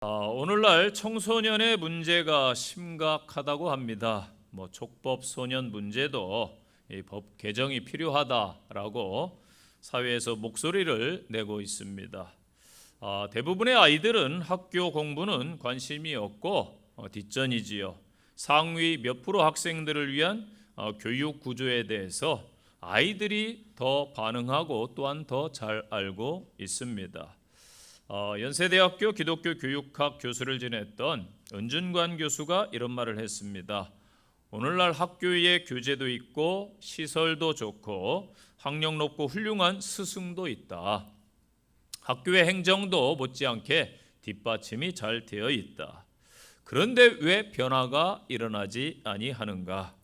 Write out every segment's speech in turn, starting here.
오늘날 청소년의 문제가 심각하다고 합니다. 촉법 소년 문제도 이 법 개정이 필요하다라고 사회에서 목소리를 내고 있습니다. 대부분의 아이들은 학교 공부는 관심이 없고 뒷전이지요. 상위 몇 프로 학생들을 위한 교육 구조에 대해서 아이들이 더 반응하고 또한 더 잘 알고 있습니다. 연세대학교 기독교 교육학 교수를 지냈던 은준관 교수가 이런 말을 했습니다. 오늘날 학교에 교재도 있고 시설도 좋고 학력 높고 훌륭한 스승도 있다. 학교의 행정도 못지않게 뒷받침이 잘 되어 있다. 그런데 왜 변화가 일어나지 아니하는가?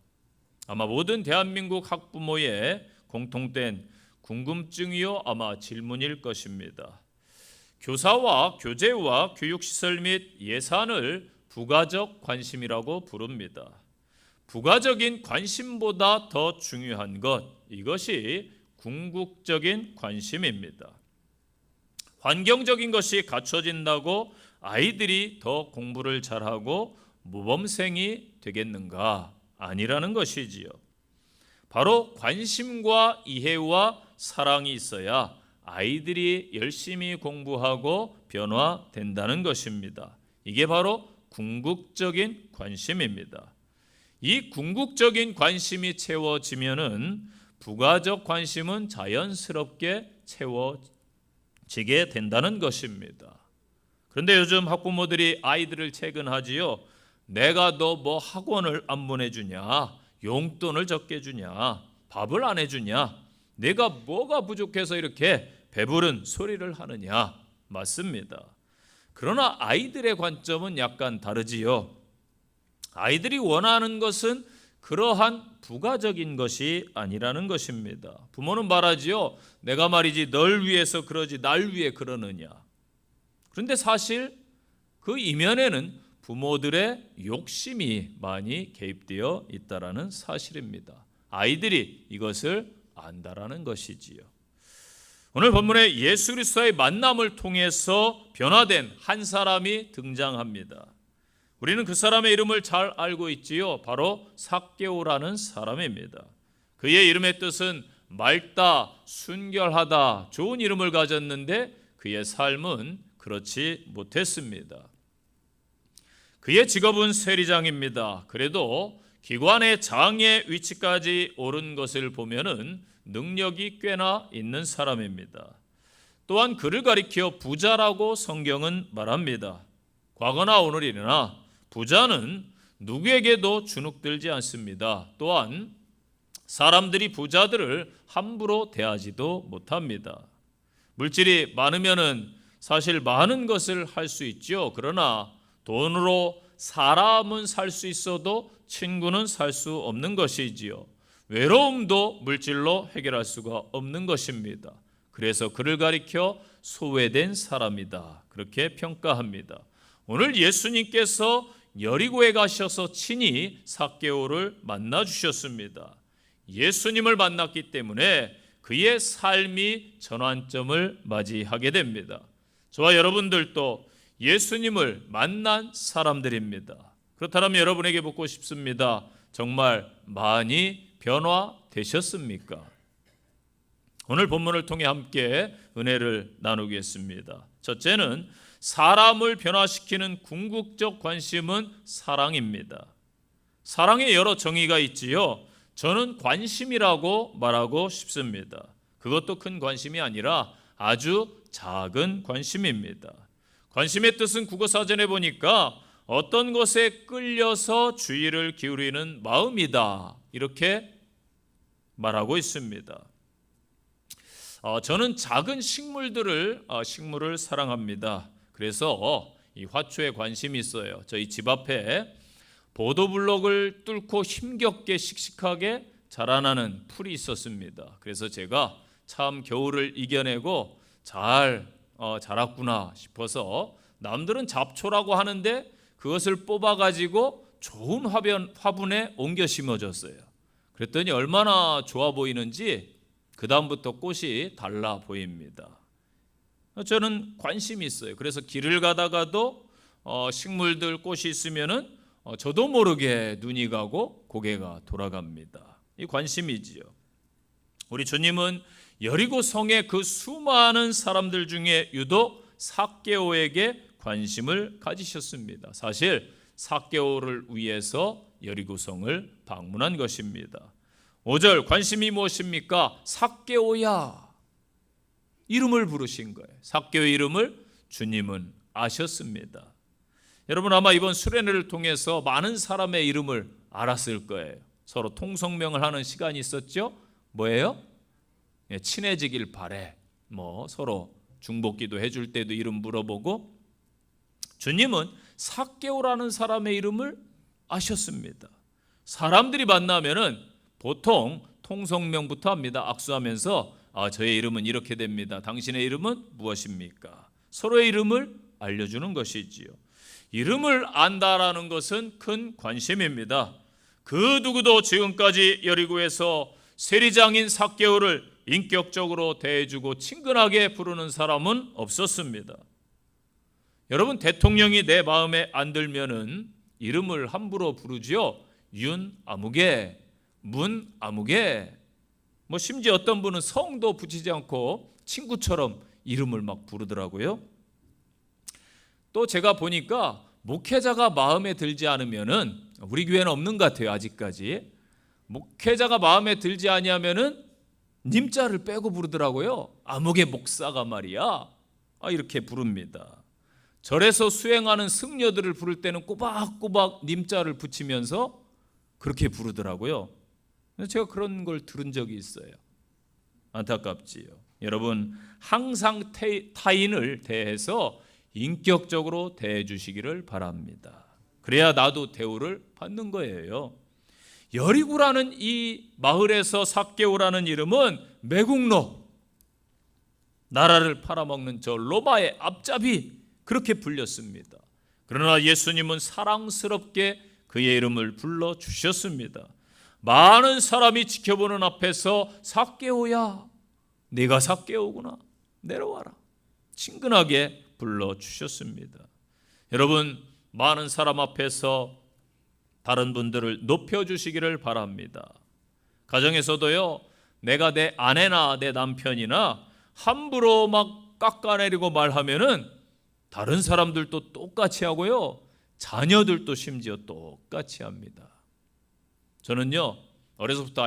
아마 모든 대한민국 학부모의 공통된 궁금증이요 아마 질문일 것입니다. 교사와 교재와 교육시설 및 예산을 부가적 관심이라고 부릅니다. 부가적인 관심보다 더 중요한 것, 이것이 궁극적인 관심입니다. 환경적인 것이 갖춰진다고 아이들이 더 공부를 잘하고 모범생이 되겠는가? 아니라는 것이지요. 바로 관심과 이해와 사랑이 있어야 아이들이 열심히 공부하고 변화된다는 것입니다. 이게 바로 궁극적인 관심입니다. 이 궁극적인 관심이 채워지면은 부가적 관심은 자연스럽게 채워지게 된다는 것입니다. 그런데 요즘 학부모들이 아이들을 채근하지요. 내가 너 뭐 학원을 안 보내주냐, 용돈을 적게 주냐, 밥을 안 해주냐, 내가 뭐가 부족해서 이렇게 배부른 소리를 하느냐. 맞습니다. 그러나 아이들의 관점은 약간 다르지요. 아이들이 원하는 것은 그러한 부가적인 것이 아니라는 것입니다. 부모는 말하지요. 내가 말이지 널 위해서 그러지 날 위해 그러느냐. 그런데 사실 그 이면에는 부모들의 욕심이 많이 개입되어 있다는 사실입니다. 아이들이 이것을 안다라는 것이지요. 오늘 본문에 예수 그리스도의 만남을 통해서 변화된 한 사람이 등장합니다. 우리는 그 사람의 이름을 잘 알고 있지요. 바로 삭개오라는 사람입니다. 그의 이름의 뜻은 맑다, 순결하다, 좋은 이름을 가졌는데 그의 삶은 그렇지 못했습니다. 그의 직업은 세리장입니다. 그래도 기관의 장의 위치까지 오른 것을 보면은 능력이 꽤나 있는 사람입니다. 또한 그를 가리켜 부자라고 성경은 말합니다. 과거나 오늘이나 부자는 누구에게도 주눅들지 않습니다. 또한 사람들이 부자들을 함부로 대하지도 못합니다. 물질이 많으면은 사실 많은 것을 할 수 있죠. 그러나 돈으로 사람은 살 수 있어도 친구는 살 수 없는 것이지요. 외로움도 물질로 해결할 수가 없는 것입니다. 그래서 그를 가리켜 소외된 사람이다. 그렇게 평가합니다. 오늘 예수님께서 여리고에 가셔서 친히 삭개오를 만나 주셨습니다. 예수님을 만났기 때문에 그의 삶이 전환점을 맞이하게 됩니다. 저와 여러분들도 예수님을 만난 사람들입니다. 그렇다면 여러분에게 묻고 싶습니다. 정말 많이 변화되셨습니까? 오늘 본문을 통해 함께 은혜를 나누겠습니다. 첫째는 사람을 변화시키는 궁극적 관심은 사랑입니다. 사랑에 여러 정의가 있지요. 저는 관심이라고 말하고 싶습니다. 그것도 큰 관심이 아니라 아주 작은 관심입니다. 관심의 뜻은 국어사전에 보니까 어떤 것에 끌려서 주의를 기울이는 마음이다. 이렇게 말하고 있습니다. 저는 작은 식물을 사랑합니다. 그래서 이 화초에 관심이 있어요. 저희 집 앞에 보도블록을 뚫고 힘겹게 씩씩하게 자라나는 풀이 있었습니다. 그래서 제가 참 겨울을 이겨내고 잘 자랐구나 싶어서 남들은 잡초라고 하는데 그것을 뽑아가지고 좋은 화분에 옮겨 심어줬어요. 그랬더니 얼마나 좋아 보이는지 그 다음부터 꽃이 달라 보입니다. 저는 관심이 있어요. 그래서 길을 가다가도 식물들, 꽃이 있으면은 저도 모르게 눈이 가고 고개가 돌아갑니다. 이 관심이지요. 우리 주님은 여리고 성의 그 수많은 사람들 중에 유독 삭개오에게 관심을 가지셨습니다. 사실 삭개오를 위해서 여리고성을 방문한 것입니다. 5절 관심이 무엇입니까? 삭개오야 이름을 부르신 거예요. 삭개오의 이름을 주님은 아셨습니다. 여러분 아마 이번 수련회를 통해서 많은 사람의 이름을 알았을 거예요. 서로 통성명을 하는 시간이 있었죠. 뭐예요? 친해지길 바래. 서로 중복기도 해줄 때도 이름 물어보고, 주님은 삭개오라는 사람의 이름을 아셨습니다. 사람들이 만나면은 보통 통성명부터 합니다. 악수하면서 저의 이름은 이렇게 됩니다. 당신의 이름은 무엇입니까? 서로의 이름을 알려주는 것이지요. 이름을 안다라는 것은 큰 관심입니다. 그 누구도 지금까지 여리고에서 세리장인 삭개오를 인격적으로 대해주고 친근하게 부르는 사람은 없었습니다. 여러분, 대통령이 내 마음에 안 들면은 이름을 함부로 부르지요. 윤 아무개, 문 아무개, 심지어 어떤 분은 성도 붙이지 않고 친구처럼 이름을 막 부르더라고요. 또 제가 보니까 목회자가 마음에 들지 않으면은, 우리 교회는 없는 것 같아요. 아직까지 목회자가 마음에 들지 아니하면은 님자를 빼고 부르더라고요. 아무개 목사가 말이야, 이렇게 부릅니다. 절에서 수행하는 승려들을 부를 때는 꼬박꼬박 님자를 붙이면서 그렇게 부르더라고요. 제가 그런 걸 들은 적이 있어요. 안타깝지요. 여러분, 항상 타인을 대해서 인격적으로 대해 주시기를 바랍니다. 그래야 나도 대우를 받는 거예요. 여리고라는 이 마을에서 삭개오라는 이름은 매국노, 나라를 팔아먹는 저 로마의 앞잡이, 그렇게 불렸습니다. 그러나 예수님은 사랑스럽게 그의 이름을 불러주셨습니다. 많은 사람이 지켜보는 앞에서 삭개오야, 네가 삭개오구나, 내려와라, 친근하게 불러주셨습니다. 여러분, 많은 사람 앞에서 다른 분들을 높여주시기를 바랍니다. 가정에서도요, 내가 내 아내나 내 남편이나 함부로 막 깎아내리고 말하면은 다른 사람들도 똑같이 하고요, 자녀들도 심지어 똑같이 합니다. 저는요, 어려서부터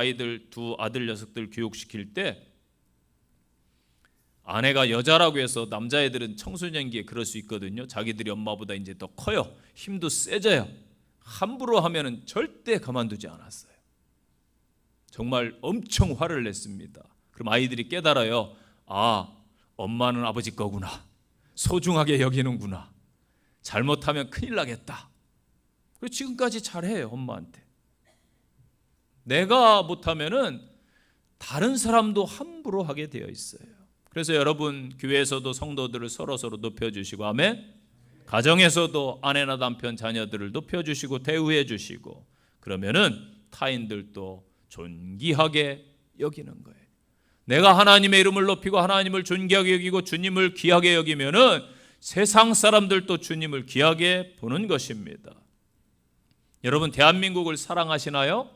두 아들 녀석들 교육시킬 때 아내가 여자라고 해서 남자애들은 청소년기에 그럴 수 있거든요. 자기들이 엄마보다 이제 더 커요. 힘도 세져요. 함부로 하면은 절대 가만두지 않았어요. 정말 엄청 화를 냈습니다. 그럼 아이들이 깨달아요. 엄마는 아버지 거구나, 소중하게 여기는구나, 잘못하면 큰일 나겠다. 그리고 지금까지 잘해요. 엄마한테. 내가 못하면은 다른 사람도 함부로 하게 되어 있어요. 그래서 여러분, 교회에서도 성도들을 서로서로 높여주시고, 아멘. 가정에서도 아내나 남편, 자녀들을 높여주시고 대우해 주시고, 그러면은 타인들도 존귀하게 여기는 거예요. 내가 하나님의 이름을 높이고 하나님을 존귀하게 여기고 주님을 귀하게 여기면은 세상 사람들도 주님을 귀하게 보는 것입니다. 여러분, 대한민국을 사랑하시나요?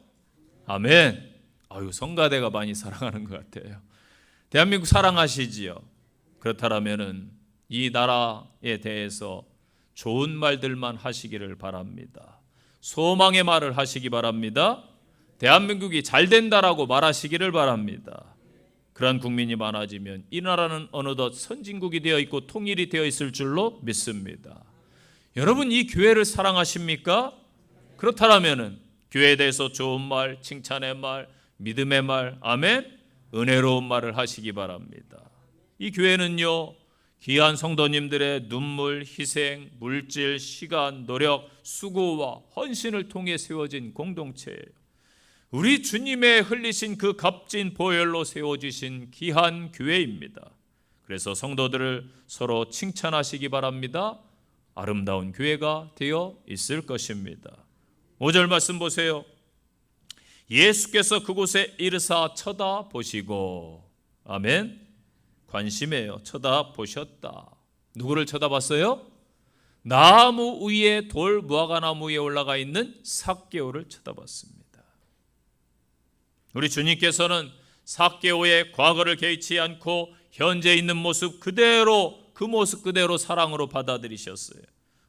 아멘. 성가대가 많이 사랑하는 것 같아요. 대한민국 사랑하시지요? 그렇다면은 이 나라에 대해서 좋은 말들만 하시기를 바랍니다. 소망의 말을 하시기 바랍니다. 대한민국이 잘 된다라고 말하시기를 바랍니다. 그러한 국민이 많아지면 이 나라는 어느덧 선진국이 되어 있고 통일이 되어 있을 줄로 믿습니다. 여러분, 이 교회를 사랑하십니까? 그렇다면은 교회에 대해서 좋은 말, 칭찬의 말, 믿음의 말, 아멘, 은혜로운 말을 하시기 바랍니다. 이 교회는요, 귀한 성도님들의 눈물, 희생, 물질, 시간, 노력, 수고와 헌신을 통해 세워진 공동체예요. 우리 주님의 흘리신 그 값진 보혈로 세워주신 귀한 교회입니다. 그래서 성도들을 서로 칭찬하시기 바랍니다. 아름다운 교회가 되어 있을 것입니다. 5절 말씀 보세요. 예수께서 그곳에 이르사 쳐다보시고, 아멘, 관심해요. 쳐다보셨다. 누구를 쳐다봤어요? 나무 위에 돌 무화과나무 위에 올라가 있는 삭개오를 쳐다봤습니다. 우리 주님께서는 삭개오의 과거를 개의치 않고 현재 있는 모습 그대로, 그 모습 그대로 사랑으로 받아들이셨어요.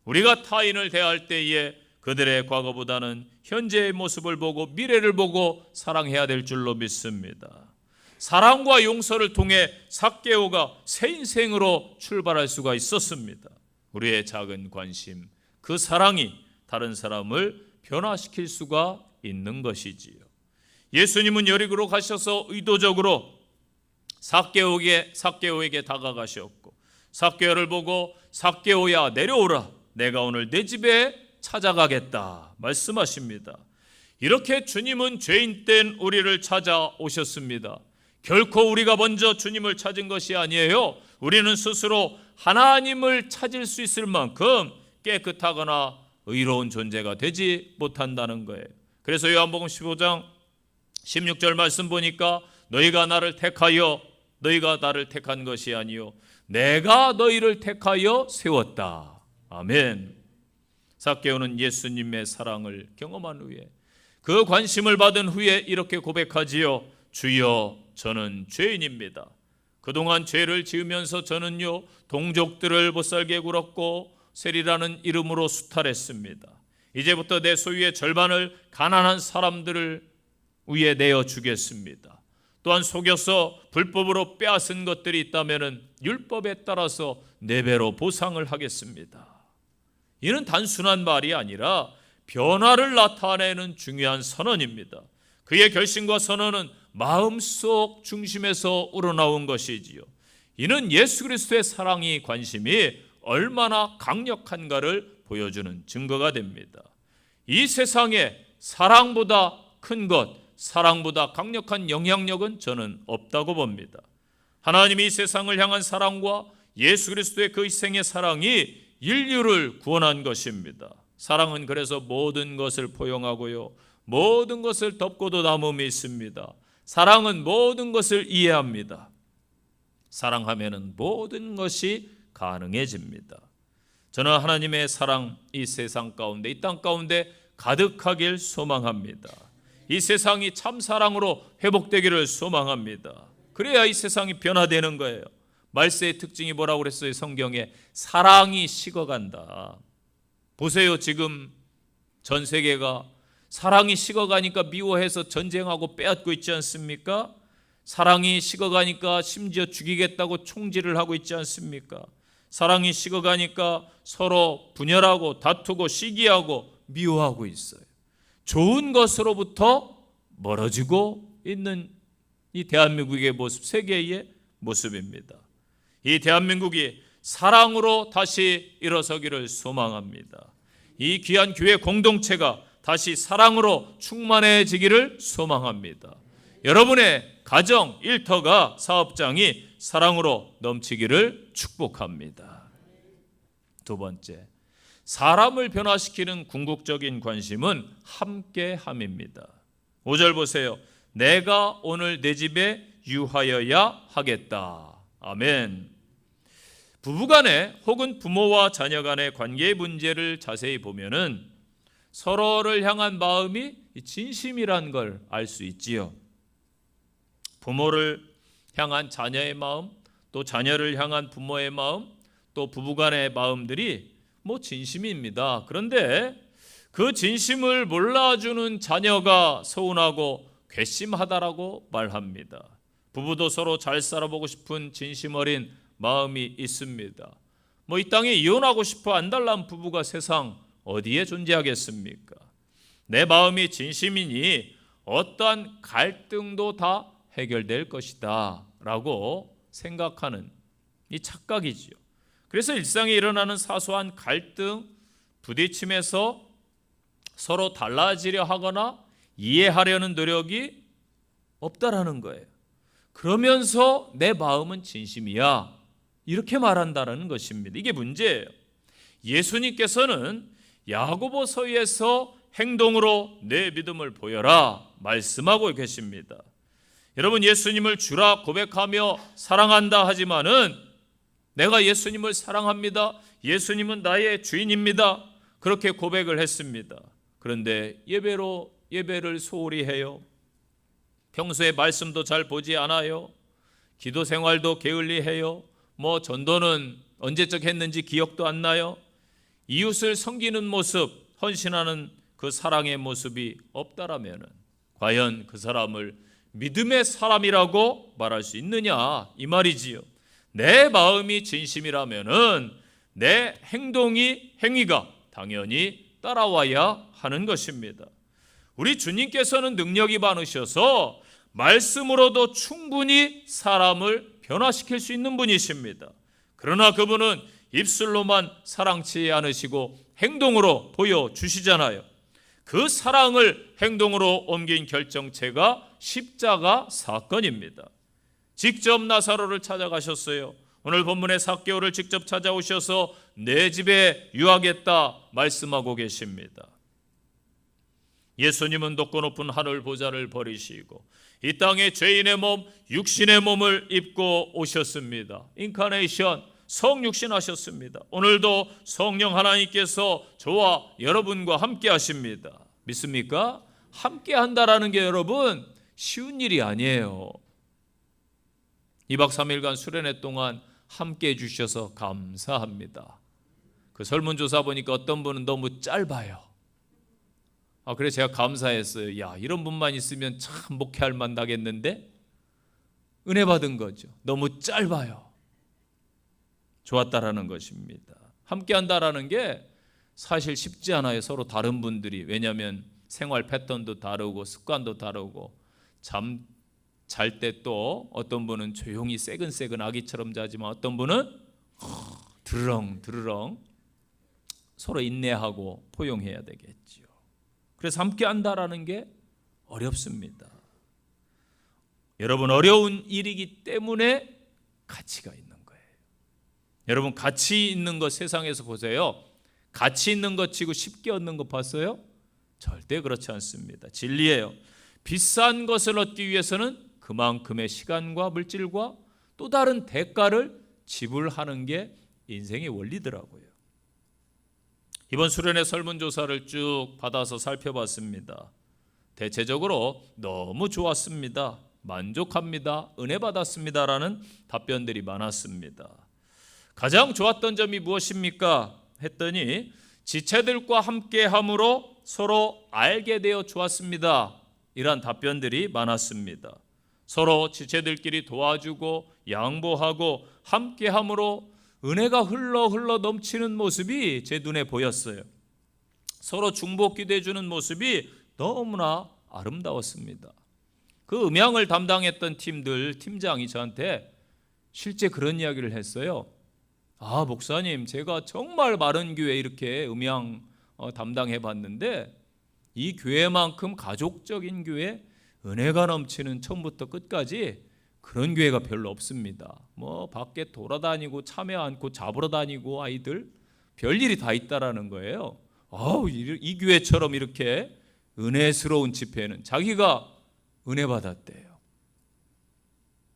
우리가 타인을 대할 때에 그들의 과거보다는 현재의 모습을 보고 미래를 보고 사랑해야 될 줄로 믿습니다. 사랑과 용서를 통해 삭개오가 새 인생으로 출발할 수가 있었습니다. 우리의 작은 관심, 그 사랑이 다른 사람을 변화시킬 수가 있는 것이지요. 예수님은 여리고로 가셔서 의도적으로 삭개오에게 다가가셨고, 삭개오를 보고 삭개오야 내려오라, 내가 오늘 내 집에 찾아가겠다 말씀하십니다. 이렇게 주님은 죄인된 우리를 찾아오셨습니다. 결코 우리가 먼저 주님을 찾은 것이 아니에요. 우리는 스스로 하나님을 찾을 수 있을 만큼 깨끗하거나 의로운 존재가 되지 못한다는 거예요. 그래서 요한복음 15장 16절 말씀 보니까 너희가 나를 택한 것이 아니요 내가 너희를 택하여 세웠다. 아멘. 삭개오는 예수님의 사랑을 경험한 후에, 그 관심을 받은 후에 이렇게 고백하지요. 주여, 저는 죄인입니다. 그동안 죄를 지으면서 저는요 동족들을 못살게 굴었고 세리라는 이름으로 수탈했습니다. 이제부터 내 소유의 절반을 가난한 사람들을 위에 내어 주겠습니다. 또한 속여서 불법으로 빼앗은 것들이 있다면 율법에 따라서 4배로 보상을 하겠습니다. 이는 단순한 말이 아니라 변화를 나타내는 중요한 선언입니다. 그의 결심과 선언은 마음속 중심에서 우러나온 것이지요. 이는 예수 그리스도의 사랑이, 관심이 얼마나 강력한가를 보여주는 증거가 됩니다. 이 세상에 사랑보다 큰 것, 사랑보다 강력한 영향력은 저는 없다고 봅니다. 하나님이 이 세상을 향한 사랑과 예수 그리스도의 그 희생의 사랑이 인류를 구원한 것입니다. 사랑은 그래서 모든 것을 포용하고요, 모든 것을 덮고도 남음이 있습니다. 사랑은 모든 것을 이해합니다. 사랑하면은 모든 것이 가능해집니다. 저는 하나님의 사랑 이 세상 가운데, 이 땅 가운데 가득하길 소망합니다. 이 세상이 참 사랑으로 회복되기를 소망합니다. 그래야 이 세상이 변화되는 거예요. 말세의 특징이 뭐라고 그랬어요? 성경에 사랑이 식어간다. 보세요, 지금 전 세계가 사랑이 식어가니까 미워해서 전쟁하고 빼앗고 있지 않습니까? 사랑이 식어가니까 심지어 죽이겠다고 총질을 하고 있지 않습니까? 사랑이 식어가니까 서로 분열하고 다투고 시기하고 미워하고 있어요. 좋은 것으로부터 멀어지고 있는 이 대한민국의 모습, 세계의 모습입니다. 이 대한민국이 사랑으로 다시 일어서기를 소망합니다. 이 귀한 교회 공동체가 다시 사랑으로 충만해지기를 소망합니다. 여러분의 가정, 일터가, 사업장이 사랑으로 넘치기를 축복합니다. 두 번째, 사람을 변화시키는 궁극적인 관심은 함께함입니다. 5절 보세요. 내가 오늘 내 집에 유하여야 하겠다. 아멘. 부부간에 혹은 부모와 자녀 간의 관계의 문제를 자세히 보면은 서로를 향한 마음이 진심이란 걸 알 수 있지요. 부모를 향한 자녀의 마음, 또 자녀를 향한 부모의 마음, 또 부부간의 마음들이 진심입니다. 그런데 그 진심을 몰라주는 자녀가 서운하고 괘씸하다라고 말합니다. 부부도 서로 잘 살아보고 싶은 진심 어린 마음이 있습니다. 이 땅에 이혼하고 싶어 안달난 부부가 세상 어디에 존재하겠습니까? 내 마음이 진심이니 어떠한 갈등도 다 해결될 것이다 라고 생각하는 이 착각이지요. 그래서 일상에 일어나는 사소한 갈등, 부딪힘에서 서로 달라지려 하거나 이해하려는 노력이 없다라는 거예요. 그러면서 내 마음은 진심이야, 이렇게 말한다는 것입니다. 이게 문제예요. 예수님께서는 야고보서에서 행동으로 내 믿음을 보여라 말씀하고 계십니다. 여러분, 예수님을 주라 고백하며 사랑한다 하지만은 내가 예수님을 사랑합니다. 예수님은 나의 주인입니다. 그렇게 고백을 했습니다. 그런데 예배를 소홀히 해요. 평소에 말씀도 잘 보지 않아요. 기도 생활도 게을리해요. 전도는 언제적 했는지 기억도 안 나요. 이웃을 섬기는 모습, 헌신하는 그 사랑의 모습이 없다라면 과연 그 사람을 믿음의 사람이라고 말할 수 있느냐 이 말이지요. 내 마음이 진심이라면 내 행위가 당연히 따라와야 하는 것입니다. 우리 주님께서는 능력이 많으셔서 말씀으로도 충분히 사람을 변화시킬 수 있는 분이십니다. 그러나 그분은 입술로만 사랑치 않으시고 행동으로 보여주시잖아요. 그 사랑을 행동으로 옮긴 결정체가 십자가 사건입니다. 직접 나사로를 찾아가셨어요. 오늘 본문의 삭개오를 직접 찾아오셔서 내 집에 유하겠다 말씀하고 계십니다. 예수님은 높고 높은 하늘 보좌를 버리시고 이 땅에 죄인의 몸, 육신의 몸을 입고 오셨습니다. 인카네이션, 성육신 하셨습니다. 오늘도 성령 하나님께서 저와 여러분과 함께 하십니다. 믿습니까? 함께 한다라는 게 여러분 쉬운 일이 아니에요. 2박 3일간 수련회 동안 함께 해주셔서 감사합니다. 그 설문조사 보니까 어떤 분은 너무 짧아요. 그래서 제가 감사했어요. 야, 이런 분만 있으면 참 목회할 만 나겠는데? 은혜 받은 거죠. 너무 짧아요. 좋았다라는 것입니다. 함께 한다라는 게 사실 쉽지 않아요. 서로 다른 분들이. 왜냐하면 생활 패턴도 다르고 습관도 다르고 잘 때 또 어떤 분은 조용히 새근새근 아기처럼 자지만 어떤 분은 드르렁 서로 인내하고 포용해야 되겠죠. 그래서 함께 한다라는 게 어렵습니다. 여러분 어려운 일이기 때문에 가치가 있는 거예요. 여러분 가치 있는 것 세상에서 보세요. 가치 있는 것 치고 쉽게 얻는 것 봤어요? 절대 그렇지 않습니다. 진리예요. 비싼 것을 얻기 위해서는 그만큼의 시간과 물질과 또 다른 대가를 지불하는 게 인생의 원리더라고요. 이번 수련회 설문조사를 쭉 받아서 살펴봤습니다. 대체적으로 너무 좋았습니다. 만족합니다. 은혜 받았습니다라는 답변들이 많았습니다. 가장 좋았던 점이 무엇입니까? 했더니 지체들과 함께함으로 서로 알게 되어 좋았습니다. 이러한 답변들이 많았습니다. 서로 지체들끼리 도와주고 양보하고 함께함으로 은혜가 흘러 넘치는 모습이 제 눈에 보였어요. 서로 중보기도해 주는 모습이 너무나 아름다웠습니다. 그 음향을 담당했던 팀장이 저한테 실제 그런 이야기를 했어요. 목사님, 제가 정말 마른 교회 이렇게 음향 담당해 봤는데 이 교회만큼 가족적인 교회, 은혜가 넘치는 처음부터 끝까지 그런 교회가 별로 없습니다. 밖에 돌아다니고 참여 않고 잡으러 다니고 아이들 별일이 다 있다라는 거예요. 이 교회처럼 이렇게 은혜스러운 집회는 자기가 은혜 받았대요.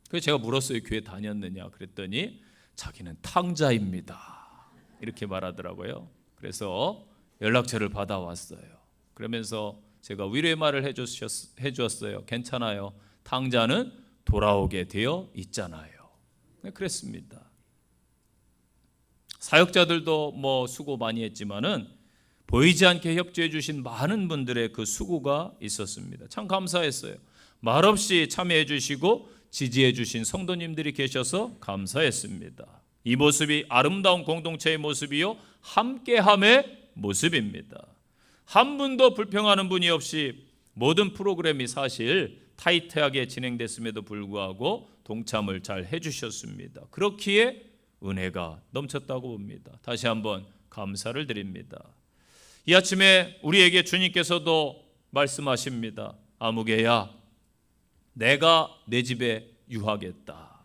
그래서 제가 물었어요. 교회 다녔느냐 그랬더니 자기는 탕자입니다. 이렇게 말하더라고요. 그래서 연락처를 받아왔어요. 그러면서 제가 위로의 말을 해주었어요. 괜찮아요. 탕자는 돌아오게 되어 있잖아요. 그랬습니다. 사역자들도 수고 많이 했지만은 보이지 않게 협조해 주신 많은 분들의 그 수고가 있었습니다. 참 감사했어요. 말없이 참여해 주시고 지지해 주신 성도님들이 계셔서 감사했습니다. 이 모습이 아름다운 공동체의 모습이요 함께함의 모습입니다. 한 분도 불평하는 분이 없이 모든 프로그램이 사실 타이트하게 진행됐음에도 불구하고 동참을 잘 해주셨습니다. 그렇기에 은혜가 넘쳤다고 봅니다. 다시 한번 감사를 드립니다. 이 아침에 우리에게 주님께서도 말씀하십니다. 아무개야, 내가 내 집에 유하겠다.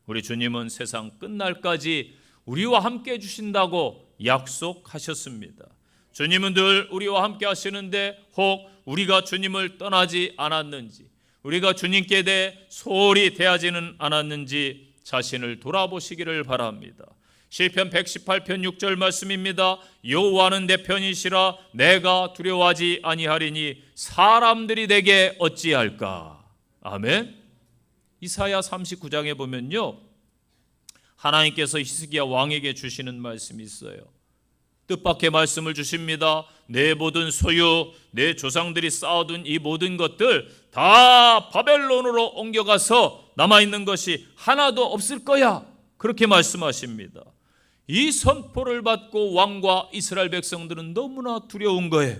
우리 주님은 세상 끝날까지 우리와 함께 해주신다고 약속하셨습니다. 주님은 늘 우리와 함께 하시는데 혹 우리가 주님을 떠나지 않았는지, 우리가 주님께 대해 소홀히 대하지는 않았는지 자신을 돌아보시기를 바랍니다. 시편 118편 6절 말씀입니다. 여호와는 내 편이시라 내가 두려워하지 아니하리니 사람들이 내게 어찌할까. 아멘. 이사야 39장에 보면요, 하나님께서 히스기야 왕에게 주시는 말씀이 있어요. 뜻밖의 말씀을 주십니다. 내 모든 소유, 내 조상들이 쌓아둔 이 모든 것들 다 바벨론으로 옮겨가서 남아있는 것이 하나도 없을 거야. 그렇게 말씀하십니다. 이 선포를 받고 왕과 이스라엘 백성들은 너무나 두려운 거예요.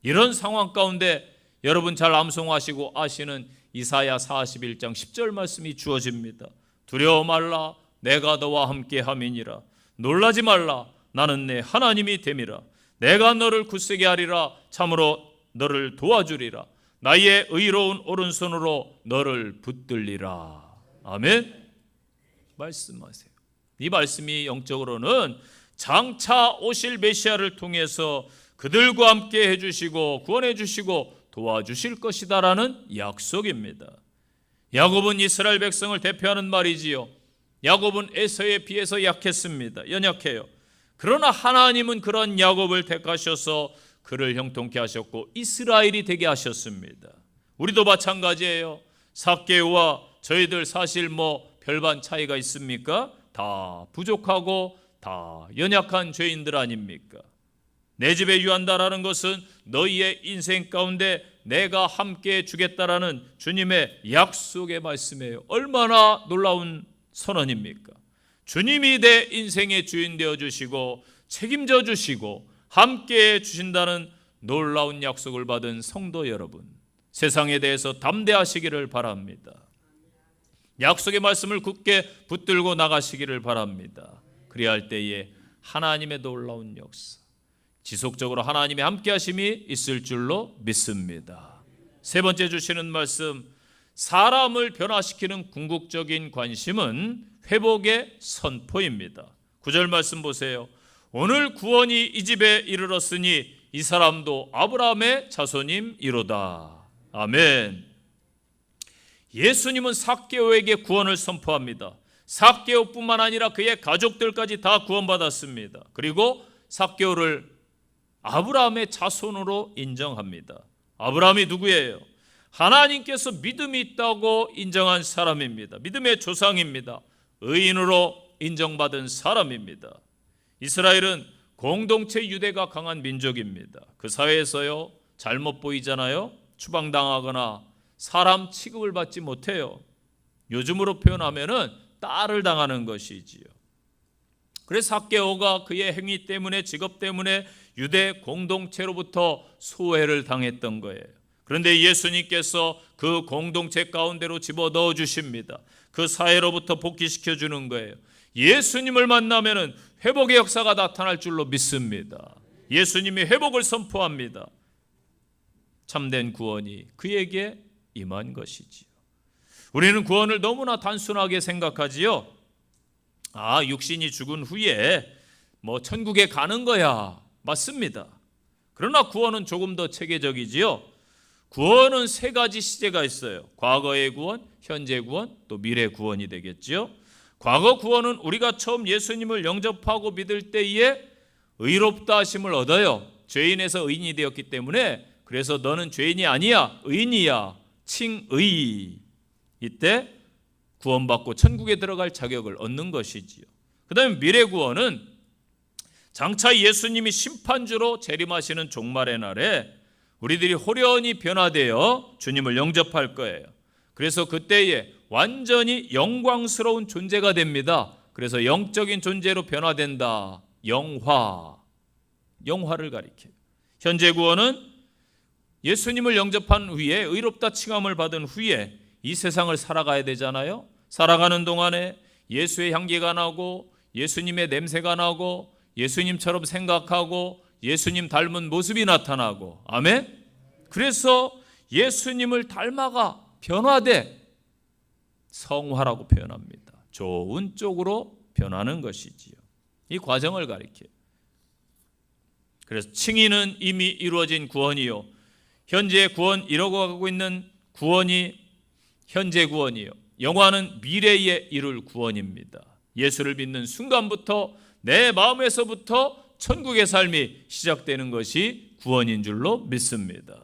이런 상황 가운데 여러분 잘 암송하시고 아시는 이사야 41장 10절 말씀이 주어집니다. 두려워 말라 내가 너와 함께 함이니라. 놀라지 말라 나는 내 하나님이 됨이라. 내가 너를 굳세게 하리라. 참으로 너를 도와주리라. 나의 의로운 오른손으로 너를 붙들리라. 아멘. 말씀하세요. 이 말씀이 영적으로는 장차 오실 메시아를 통해서 그들과 함께 해주시고 구원해 주시고 도와주실 것이다라는 약속입니다. 야곱은 이스라엘 백성을 대표하는 말이지요. 야곱은 에서에 비해서 약했습니다. 연약해요. 그러나 하나님은 그런 야곱을 택하셔서 그를 형통케 하셨고 이스라엘이 되게 하셨습니다. 우리도 마찬가지예요. 삭개오와 저희들 사실 별반 차이가 있습니까? 다 부족하고 다 연약한 죄인들 아닙니까? 내 집에 유한다라는 것은 너희의 인생 가운데 내가 함께 주겠다라는 주님의 약속의 말씀이에요. 얼마나 놀라운 선언입니까? 주님이 내 인생의 주인 되어 주시고 책임져 주시고 함께 주신다는 놀라운 약속을 받은 성도 여러분, 세상에 대해서 담대하시기를 바랍니다. 약속의 말씀을 굳게 붙들고 나가시기를 바랍니다. 그래야 할 때에 하나님의 놀라운 역사, 지속적으로 하나님의 함께 하심이 있을 줄로 믿습니다. 세 번째 주시는 말씀, 사람을 변화시키는 궁극적인 관심은 회복의 선포입니다. 9절 말씀 보세요. 오늘 구원이 이 집에 이르렀으니 이 사람도 아브라함의 자손임이로다. 아멘. 예수님은 삭개오에게 구원을 선포합니다. 삭개오뿐만 아니라 그의 가족들까지 다 구원받았습니다. 그리고 삭개오를 아브라함의 자손으로 인정합니다. 아브라함이 누구예요? 하나님께서 믿음이 있다고 인정한 사람입니다. 믿음의 조상입니다. 의인으로 인정받은 사람입니다. 이스라엘은 공동체 유대가 강한 민족입니다. 그 사회에서요, 잘못 보이잖아요. 추방당하거나 사람 취급을 받지 못해요. 요즘으로 표현하면은 딸을 당하는 것이지요. 그래서 삭개오가 그의 행위 때문에, 직업 때문에 유대 공동체로부터 소외를 당했던 거예요. 그런데 예수님께서 그 공동체 가운데로 집어넣어 주십니다. 그 사회로부터 복귀시켜 주는 거예요. 예수님을 만나면은 회복의 역사가 나타날 줄로 믿습니다. 예수님이 회복을 선포합니다. 참된 구원이 그에게 임한 것이지요. 우리는 구원을 너무나 단순하게 생각하지요. 육신이 죽은 후에 천국에 가는 거야. 맞습니다. 그러나 구원은 조금 더 체계적이지요. 구원은 세 가지 시제가 있어요. 과거의 구원, 현재 구원, 또 미래 구원이 되겠죠. 과거 구원은 우리가 처음 예수님을 영접하고 믿을 때에 의롭다 하심을 얻어요. 죄인에서 의인이 되었기 때문에, 그래서 너는 죄인이 아니야, 의인이야, 칭의. 이때 구원받고 천국에 들어갈 자격을 얻는 것이지요. 그 다음에 미래 구원은 장차 예수님이 심판주로 재림하시는 종말의 날에 우리들이 호련히 변화되어 주님을 영접할 거예요. 그래서 그때에 완전히 영광스러운 존재가 됩니다. 그래서 영적인 존재로 변화된다. 영화를 가리켜요. 현재 구원은 예수님을 영접한 후에, 의롭다 칭함을 받은 후에 이 세상을 살아가야 되잖아요. 살아가는 동안에 예수의 향기가 나고 예수님의 냄새가 나고 예수님처럼 생각하고 예수님 닮은 모습이 나타나고, 아멘. 그래서 예수님을 닮아가 변화돼 성화라고 표현합니다. 좋은 쪽으로 변하는 것이지요. 이 과정을 가리켜요. 그래서 칭의는 이미 이루어진 구원이요, 현재 구원, 이루어가고 있는 구원이 현재 구원이요. 영화는 미래에 이룰 구원입니다. 예수를 믿는 순간부터 내 마음에서부터 천국의 삶이 시작되는 것이 구원인 줄로 믿습니다.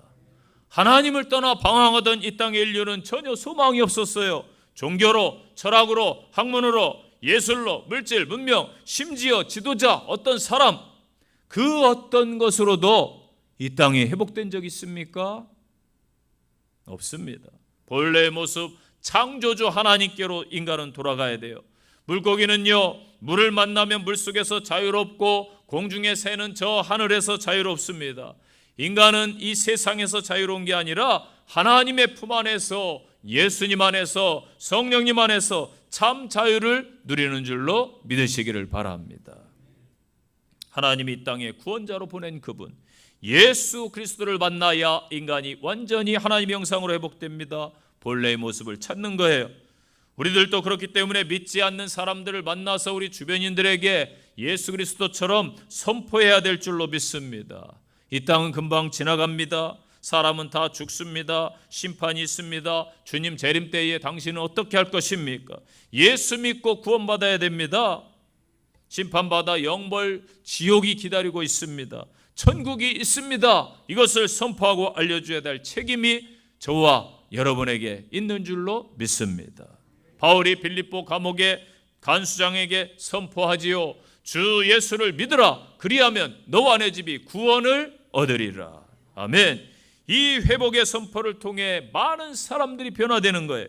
하나님을 떠나 방황하던 이 땅의 인류는 전혀 소망이 없었어요. 종교로, 철학으로, 학문으로, 예술로, 물질, 문명, 심지어 지도자, 어떤 사람, 그 어떤 것으로도 이 땅이 회복된 적 있습니까? 없습니다. 본래의 모습, 창조주 하나님께로 인간은 돌아가야 돼요. 물고기는요, 물을 만나면 물속에서 자유롭고 공중에 새는 저 하늘에서 자유롭습니다. 인간은 이 세상에서 자유로운 게 아니라 하나님의 품 안에서, 예수님 안에서, 성령님 안에서 참 자유를 누리는 줄로 믿으시기를 바랍니다. 하나님이 이 땅에 구원자로 보낸 그분 예수 그리스도를 만나야 인간이 완전히 하나님의 형상으로 회복됩니다. 본래의 모습을 찾는 거예요. 우리들도 그렇기 때문에 믿지 않는 사람들을 만나서 우리 주변인들에게 예수 그리스도처럼 선포해야 될 줄로 믿습니다. 이 땅은 금방 지나갑니다. 사람은 다 죽습니다. 심판이 있습니다. 주님 재림 때에 당신은 어떻게 할 것입니까? 예수 믿고 구원받아야 됩니다. 심판받아 영벌 지옥이 기다리고 있습니다. 천국이 있습니다. 이것을 선포하고 알려줘야 될 책임이 저와 여러분에게 있는 줄로 믿습니다. 바울이 빌립보 감옥의 간수장에게 선포하지요. 주 예수를 믿으라. 그리하면 너와 내 집이 구원을 얻으리라. 아멘. 이 회복의 선포를 통해 많은 사람들이 변화되는 거예요.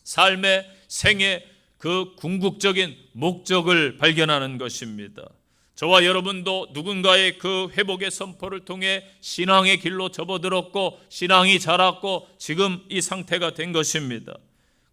삶의 생의 그 궁극적인 목적을 발견하는 것입니다. 저와 여러분도 누군가의 그 회복의 선포를 통해 신앙의 길로 접어들었고 신앙이 자랐고 지금 이 상태가 된 것입니다.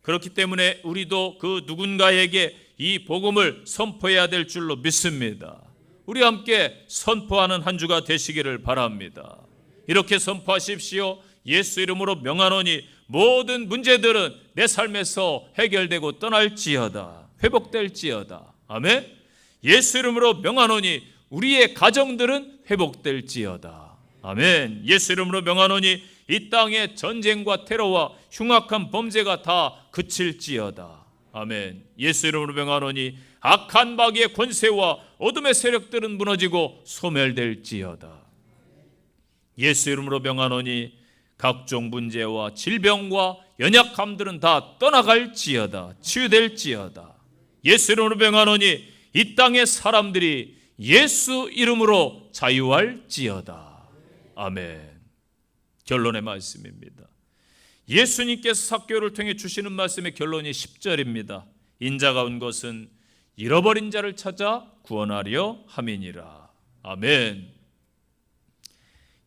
그렇기 때문에 우리도 그 누군가에게 이 복음을 선포해야 될 줄로 믿습니다. 우리 함께 선포하는 한 주가 되시기를 바랍니다. 이렇게 선포하십시오. 예수 이름으로 명하노니 모든 문제들은 내 삶에서 해결되고 떠날지어다. 회복될지어다. 아멘. 예수 이름으로 명하노니 우리의 가정들은 회복될지어다. 아멘. 예수 이름으로 명하노니 이 땅의 전쟁과 테러와 흉악한 범죄가 다 그칠지어다. 아멘. 예수 이름으로 명하노니 악한 마귀의 권세와 어둠의 세력들은 무너지고 소멸될지어다. 예수 이름으로 명하노니 각종 문제와 질병과 연약함들은 다 떠나갈지어다. 치유될지어다. 예수 이름으로 명하노니 이 땅의 사람들이 예수 이름으로 자유할지어다. 아멘. 결론의 말씀입니다. 예수님께서 삭개오를 통해 주시는 말씀의 결론이 10절입니다. 인자가 온 것은 잃어버린 자를 찾아 구원하려 함이니라. 아멘.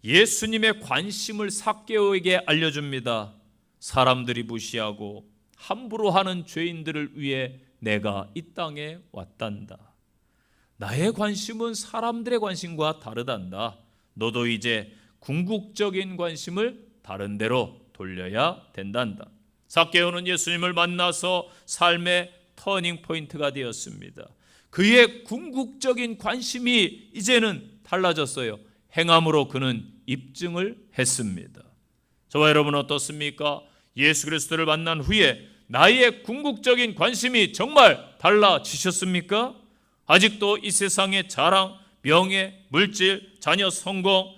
예수님의 관심을 삭개오에게 알려줍니다. 사람들이 무시하고 함부로 하는 죄인들을 위해 내가 이 땅에 왔단다. 나의 관심은 사람들의 관심과 다르단다. 너도 이제 궁극적인 관심을 다른 데로 돌려야 된단다. 삭개오는 예수님을 만나서 삶의 터닝 포인트가 되었습니다. 그의 궁극적인 관심이 이제는 달라졌어요. 행함으로 그는 입증을 했습니다. 저와 여러분은 어떻습니까? 예수 그리스도를 만난 후에 나의 궁극적인 관심이 정말 달라지셨습니까? 아직도 이 세상의 자랑, 명예, 물질, 자녀 성공,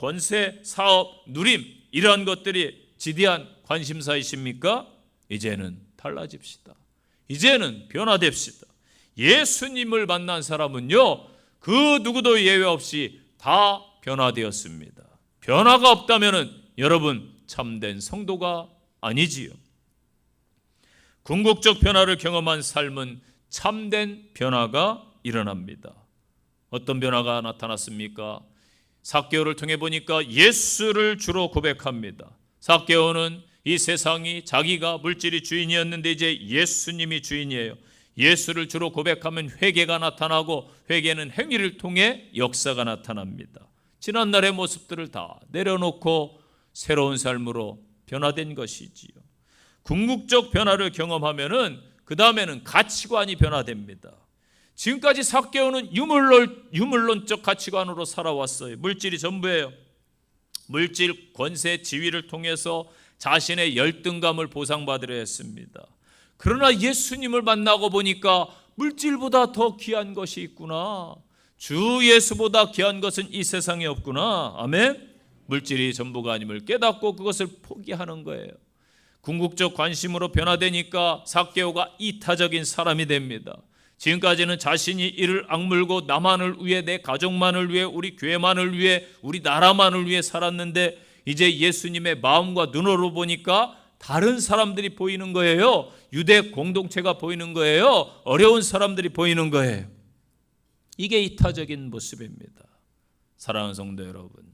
권세, 사업, 누림 이러한 것들이 지대한 관심사이십니까? 이제는 달라집시다. 이제는 변화됩시다. 예수님을 만난 사람은요, 그 누구도 예외 없이 다 변화되었습니다. 변화가 없다면 여러분 참된 성도가 아니지요. 궁극적 변화를 경험한 삶은 참된 변화가 일어납니다. 어떤 변화가 나타났습니까? 삭개오를 통해 보니까 예수를 주로 고백합니다. 삭개오는 이 세상이 자기가 물질이 주인이었는데 이제 예수님이 주인이에요. 예수를 주로 고백하면 회개가 나타나고 회개는 행위를 통해 역사가 나타납니다. 지난날의 모습들을 다 내려놓고 새로운 삶으로 변화된 것이지요. 궁극적 변화를 경험하면은 그 다음에는 가치관이 변화됩니다. 지금까지 삭개오는 유물론적 가치관으로 살아왔어요. 물질이 전부예요. 물질, 권세, 지위를 통해서 자신의 열등감을 보상받으려 했습니다. 그러나 예수님을 만나고 보니까 물질보다 더 귀한 것이 있구나. 주 예수보다 귀한 것은 이 세상에 없구나. 아멘. 물질이 전부가 아님을 깨닫고 그것을 포기하는 거예요. 궁극적 관심으로 변화되니까 삭개오가 이타적인 사람이 됩니다. 지금까지는 자신이 이를 악물고 나만을 위해, 내 가족만을 위해, 우리 교회만을 위해, 우리 나라만을 위해 살았는데 이제 예수님의 마음과 눈으로 보니까 다른 사람들이 보이는 거예요. 유대 공동체가 보이는 거예요. 어려운 사람들이 보이는 거예요. 이게 이타적인 모습입니다. 사랑하는 성도 여러분,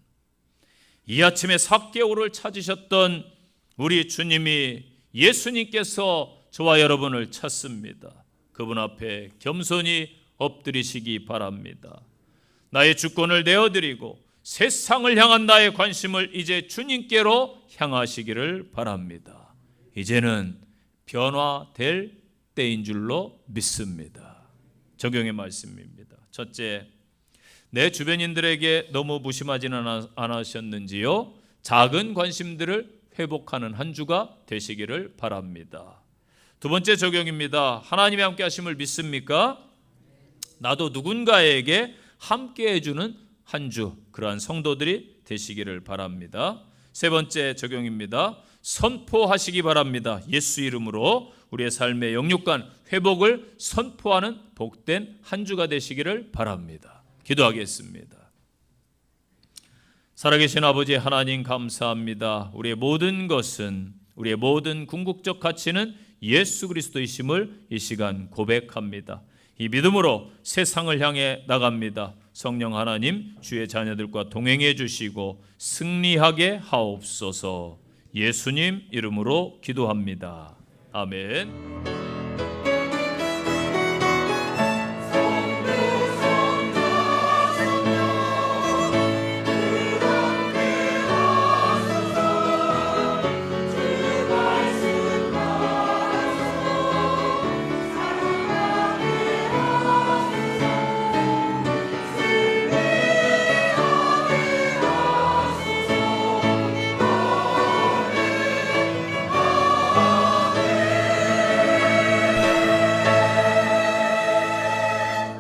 이 아침에 삭개오를 찾으셨던 우리 주님이, 예수님께서 저와 여러분을 찾습니다. 그분 앞에 겸손히 엎드리시기 바랍니다. 나의 주권을 내어드리고 세상을 향한 나의 관심을 이제 주님께로 향하시기를 바랍니다. 이제는 변화될 때인 줄로 믿습니다. 적용의 말씀입니다. 첫째, 내 주변인들에게 너무 무심하지는 않으셨는지요? 작은 관심들을 회복하는 한 주가 되시기를 바랍니다. 두 번째 적용입니다. 하나님의 함께 하심을 믿습니까? 나도 누군가에게 함께 해주는 한 주, 그러한 성도들이 되시기를 바랍니다. 세 번째 적용입니다. 선포하시기 바랍니다. 예수 이름으로 우리의 삶의 영육간 회복을 선포하는 복된 한 주가 되시기를 바랍니다. 기도하겠습니다. 살아계신 아버지 하나님, 감사합니다. 우리의 모든 것은, 우리의 모든 궁극적 가치는 예수 그리스도이심을 이 시간 고백합니다. 이 믿음으로 세상을 향해 나갑니다. 성령 하나님, 주의 자녀들과 동행해 주시고 승리하게 하옵소서. 예수님 이름으로 기도합니다. 아멘.